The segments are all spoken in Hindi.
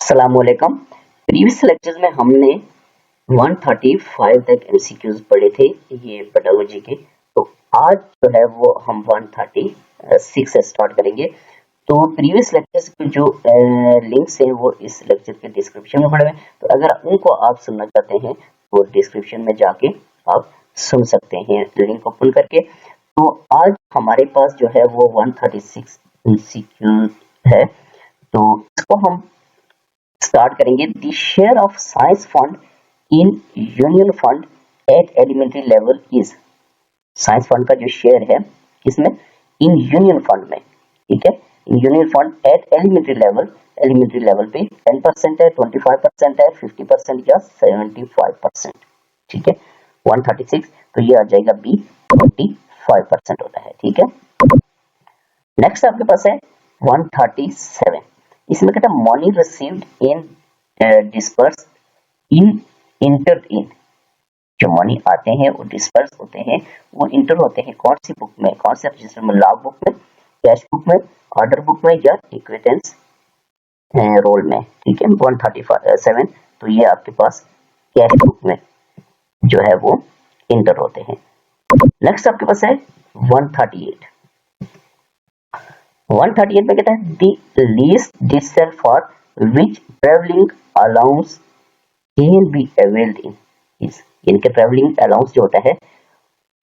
अस्सलामुअलैकुम। प्रीवियस लेक्चर्स में हमने 135 तक एमसीक्यूज पढ़े थे ये पेडागोजी के। तो आज जो है वो हम 136 से स्टार्ट करेंगे। तो प्रीवियस लेक्चर्स के जो लिंक्स हैं वो इस लेक्चर के डिस्क्रिप्शन में पड़े हैं, तो अगर उनको आप सुनना चाहते हैं तो डिस्क्रिप्शन में जाके आप सुन सकते हैं लिंक ओपन करके। तो आज हमारे पास जो है वो 136 एमसीक्यूज है, तो इसको हम स्टार्ट करेंगे। The share of science fund in union fund at elementary level is. Science fund का जो शेयर है किसमें? इन यूनियन फंड में, ठीक है। In union fund at elementary level पे 10% है, 25% है, 50% या 75%, ठीक है। 136 तो ये आ जाएगा बी, 25% होता है, ठीक है। नेक्स्ट आपके पास है 137। इसमें कहता है money received in disperse in entered इन। जो मनी आते हैं वो डिस्पर्स होते हैं, वो इंटर होते हैं कौन सी बुक में? कौन से रजिस्टर में? लॉग बुक में, कैश बुक में, ऑर्डर बुक में या इक्विटेंस रोल में, ठीक है। 137 तो ये आपके पास कैश बुक में जो है वो इंटर होते हैं। नेक्स्ट आपके पास है 138। 138 में कहता है the least distance for which travelling allowance can be availed in is. इनके ट्रेवलिंग अलाउंस जो होता है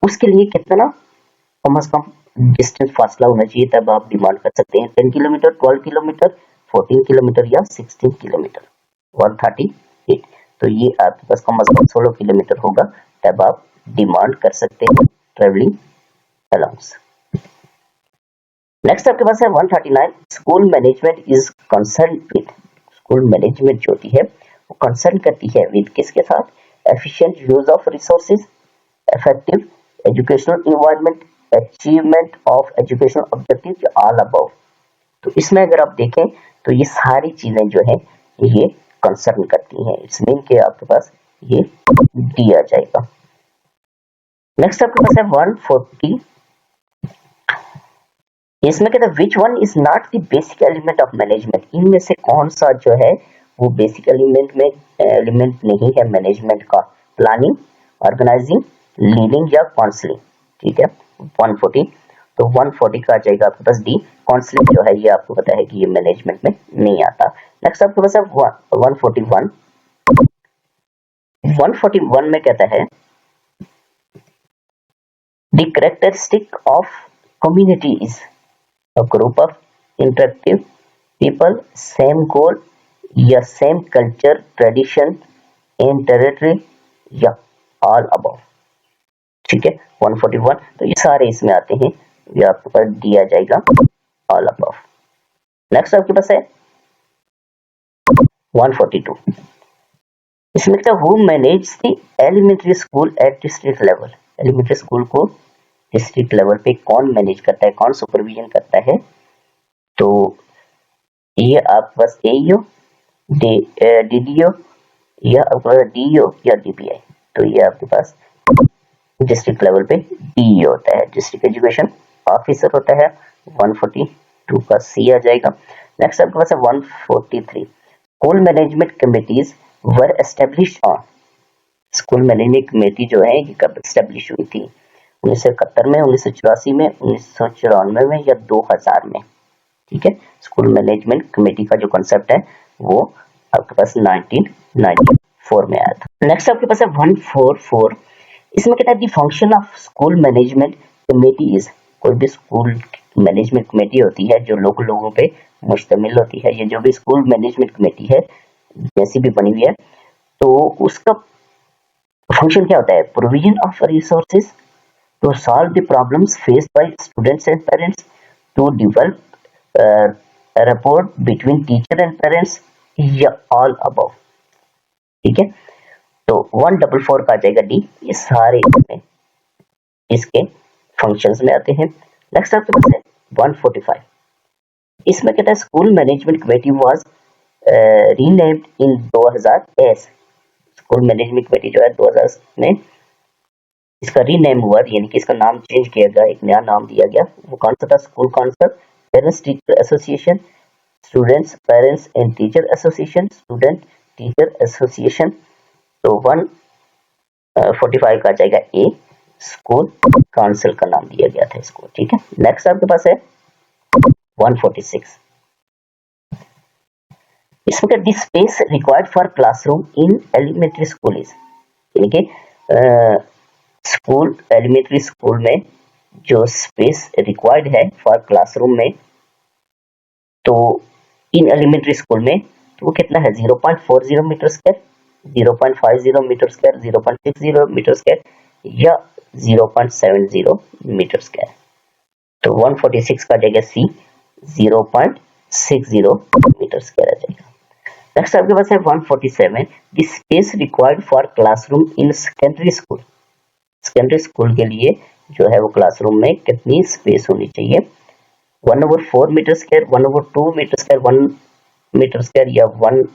उसके लिए कितना कम से कम डिस्टेंस फासला होना चाहिए, तब आप डिमांड कर सकते हैं 10 किलोमीटर, 12 किलोमीटर, 14 किलोमीटर या 16 किलोमीटर। 138 तो ये आपके पास कम से कम 16 किलोमीटर होगा, तब आप डिमांड कर सकते हैं ट्रेवलिंग अलाउंस। नेक्स्ट आपके पास है 139। School management is concern with. School management जो होती है वो कंसर्न करती है विद किसके साथ? Efficient use of resources, effective educational environment, achievement of educational objectives, all above. तो इसमें अगर आप देखें तो ये सारी चीजें जो है ये कंसर्न करती हैं। इट्स मीन के आपके पास ये दिया जाएगा। नेक्स्ट आपके पास है 140। इसमें कहता है which one is not the basic element of management. इनमें से कौन सा जो है वो बेसिक एलिमेंट नहीं है मैनेजमेंट का? प्लानिंग, ऑर्गेनाइजिंग, लीडिंग या काउंसलिंग, ठीक है। 140 तो 140 का आ जाएगा आपके पास डी। काउंसलिंग जो है ये आपको पता है कि ये मैनेजमेंट में नहीं आता। नेक्स्ट आपके पास है 141। 141 में कहता है the characteristic of community is a group of interactive people, same goal या same culture, tradition and territory या all above, ठीक है। 141 तो ये सारे इसमें आते हैं, ये आपके पास दिया जाएगा all above। नेक्स्ट आपके पास है 142। इसमें क्या? who manage the elementary school at district level। Elementary school को डिस्ट्रिक्ट लेवल पे कौन मैनेज करता है, कौन सुपरविजन करता है? तो ये आपके पास एईओ, डीडीओ या डीईओ या डीपीआई। तो ये आपके पास डिस्ट्रिक्ट लेवल पे डीईओ होता है, डिस्ट्रिक्ट एजुकेशन ऑफिसर होता है। 142 का सी आ जाएगा। नेक्स्ट आपके पास है 143। School management committees were established on. School management committee जो है ये कब एस्टेब्लिश हुई थी? 1971 में, 1984 में, 1994 में या 2000 में, ठीक है। स्कूल मैनेजमेंट कमेटी का जो कॉन्सेप्ट है वो आपके पास 1994 में आया था। नेक्स्ट आपके पास है 144। इसमें कहता है the function of school management committee is. कोई भी स्कूल मैनेजमेंट कमेटी होती है जो लोगों पे मुश्तमिल होती है, ये जो भी स्कूल मैनेजमेंट कमेटी है जैसी भी बनी हुई है, तो उसका फंक्शन क्या होता है? Provision of resources to solve the problems faced by students and parents, to develop rapport between teacher and parents या ऑल अबव, ठीक है। तो 144 का आ जाएगा डी। ये सारे इसके फंक्शंस में आते हैं। नेक्स्ट आपके पास है 145। इसमें कहता है school management committee was renamed in 2000 S. School management committee जो है 2000 में इसका रीनेम हुआ, यानी कि इसका नाम चेंज किया गया, एक नया नाम दिया गया। वो कौन सा था? School council, parents teacher association, students parents and teacher association, student teacher association. तो 145 का आ जाएगा ए, स्कूल काउंसिल का नाम दिया गया था इसको, ठीक है। नेक्स्ट आपके पास है 146, इसमें the space required for classroom in elementary school is, यानी कि स्कूल एलिमेंट्री स्कूल में जो स्पेस रिक्वायर्ड है फॉर क्लासरूम में, तो इन एलिमेंट्री स्कूल में तो वो कितना है 0.40 metre square, 0.50 metre square, 0.60 metre square या 0.70 मीटर स्क्वायर। तो 146 का जाएगा सी, 0.60 मीटर स्क्वायर आ जाएगा। नेक्स्ट आपके पास है 147, the space required for classroom in secondary school, secondary school के लिए जो है वो क्लासरूम में कितनी स्पेस होनी चाहिए, 1/4 metre square, 1/2 metre square, 1 metre square या 1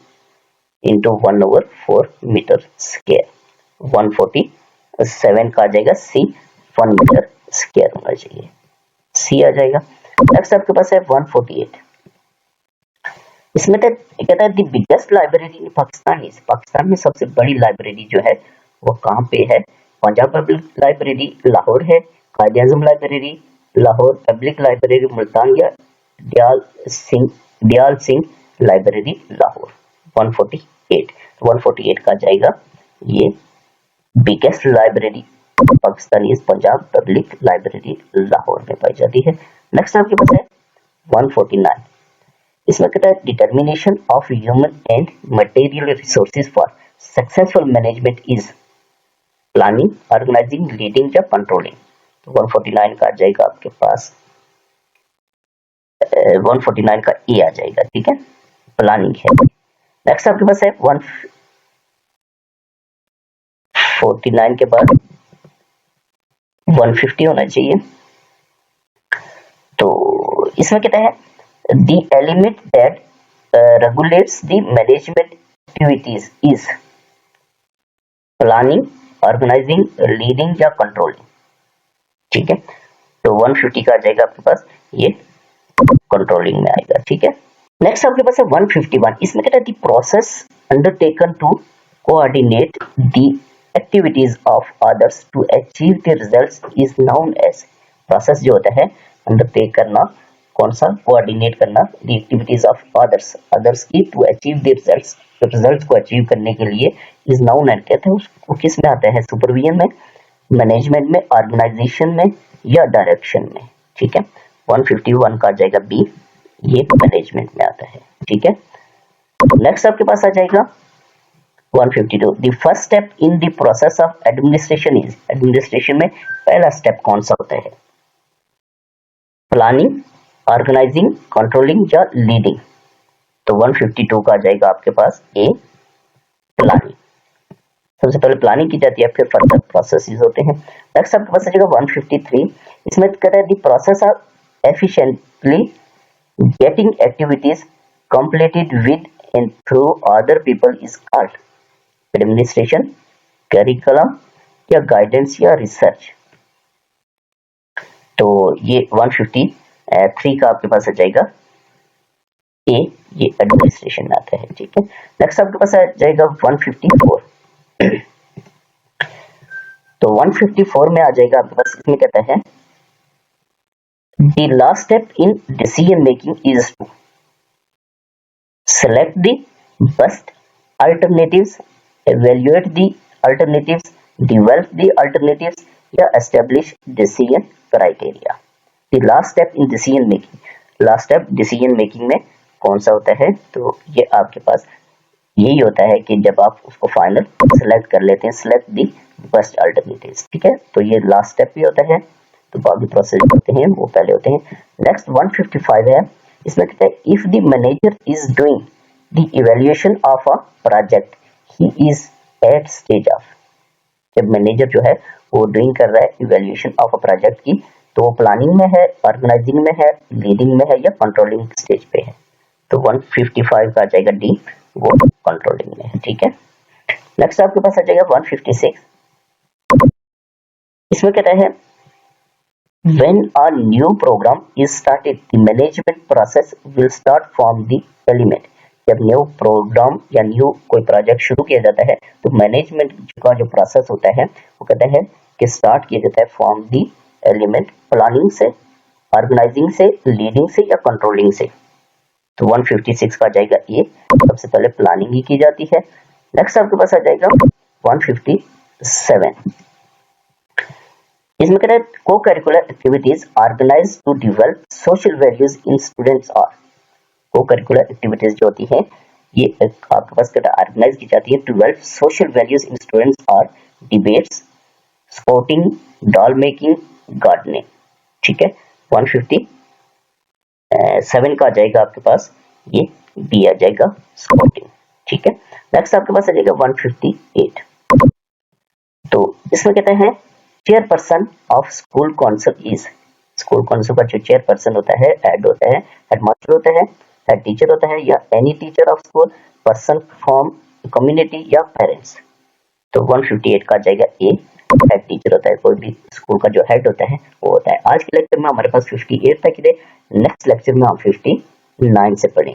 इंटू 1/4 मीटर स्क्वायर। 147 का आ जाएगा सी, 1 मीटर स्क्वायर होना चाहिए, सी आ जाएगा। नेक्स्ट आपके पास है 148, इसमें तो कहता है the biggest library in Pakistan is, Pakistan में सबसे बड़ी लाइब्रेरी जो है वो कहाँ पे है, पंजाब पब्लिक लाइब्रेरी लाहौर है, Quaid Azam library Lahore, public library Multan या दयाल सिंह लाइब्रेरी लाहौर। 148, 148 का जाएगा ये biggest library Pakistani Punjab public library Lahore में पाई जाती है। नेक्स्ट आपके पास है 149, इसमें कहता है determination of human and material resources for successful management is planning, organising, leading या कंट्रोलिंग। तो 149 का आ जाएगा आपके पास 149 का ए आ जाएगा, ठीक है, प्लानिंग है। नेक्स्ट आपके पास है 149 के बाद 150 होना चाहिए। तो इसमें कहता है the element that regulates the management activities is planning, organising, leading या कंट्रोलिंग, ठीक है। तो 150 का आ जाएगा आपके पास ये कंट्रोलिंग में आएगा, ठीक है। नेक्स्ट आपके पास है 151, इसमें कहता है the process undertaken to coordinate the activities of others to achieve the results is known as, process जो होता है अंडरटेक करना, कौन सा, कोऑर्डिनेट करना the activities of others, others की टू अचीव द रिजल्ट्स, तो रिजल्ट्स को अचीव करने के लिए इज नाउन एज, कहते हैं उसको किस में आता है, सुपरविजन में, मैनेजमेंट में, ऑर्गेनाइजेशन में या डायरेक्शन में, ठीक है। 151 का आ जाएगा बी, ये मैनेजमेंट में आता है, ठीक है। नेक्स्ट आपके पास आ जाएगा 152, the first step in the process of administration is, administration में पहला स्टेप कौन सा होता है, प्लानिंग, ऑर्गेनाइजिंग, कंट्रोलिंग या लीडिंग। तो 152 का आ जाएगा आपके पास ए, प्लानिंग, सबसे पहले प्लानिंग की जाती है फिर फर्दर प्रोसेसेस होते हैं। नेक्स्ट आपके पास आ जाएगा 153, इसमें कहता है the process of efficiently getting activities completed with and through other people is called administration, curriculum या गाइडेंस या रिसर्च। तो ये 153 का आपके पास आ जाएगा ए, ये एडमिनिस्ट्रेशन में आता है, ठीक है। नेक्स्ट आपके पास आ जाएगा 154, तो 154 में आ जाएगा आपके पास, इसमें कहता है the last step in decision making is to select the best alternatives, evaluate the alternatives, develop the alternatives या establish decision criteria। The last step in decision making, last step decision making में कौन सा होता है, तो ये आपके पास यही होता है कि जब आप उसको फाइनल सेलेक्ट कर लेते हैं, select the best alternatives, ठीक है। तो ये लास्ट स्टेप भी होता है, तो बाकी प्रोसेस होते हैं वो पहले होते हैं। नेक्स्ट 155 है, इसमें कहता है if the manager is doing the evaluation of a project he is at stage of, जब मैनेजर जो है वो डूइंग कर रहा है इवैल्यूएशन ऑफ अ प्रोजेक्ट की, तो वो प्लानिंग में है, ऑर्गेनाइजिंग में है, लीडिंग में है या कंट्रोलिंग स्टेज पे है। तो 155 का आ जाएगा डी, वो कंट्रोलिंग में है, ठीक है। नेक्स्ट आपके पास आ जाएगा 156, इसमें कहता है When a new program is started, the management process will start from the element. जब न्यू प्रोग्राम या न्यू कोई प्रोजेक्ट शुरू किया जाता है तो मैनेजमेंट का जो प्रोसेस होता है वो कहते हैं कि स्टार्ट किया जाता है फ्रॉम दी एलिमेंट, प्लानिंग से, ऑर्गेनाइजिंग से, लीडिंग से या कंट्रोलिंग से। तो 156 का आ जाएगा ए, सबसे पहले प्लानिंग ही की जाती है। नेक्स्ट आपके पास आ जाएगा 157। इसमें कहते हैं cocurricular activities organise to develop social values in students are. Cocurricular activities जो होती है ये आपके पास ऑर्गेनाइज की जाती है to develop social values in students are debates, sporting, doll making, gardening. ठीक है, 157 का आ जाएगा आपके पास ये बी आ जाएगा स्पोर्टिंग। ठीक है, नेक्स्ट आपके पास आ जाएगा 158। तो इसमें कहते हैं chairperson of school council is. School council का जो चेयरपर्सन होता है, हेड होता है, हेडमास्टर होता है, हेड टीचर होता है या any teacher of school, person from community या पेरेंट्स। तो 158 का आ जाएगा ए, हेड टीचर होता है, कोई भी स्कूल का जो हेड होता है वो होता है। आज के लेक्चर में हमारे पास 58 तक है, नेक्स्ट लेक्चर में हम 59 से पढ़ेंगे।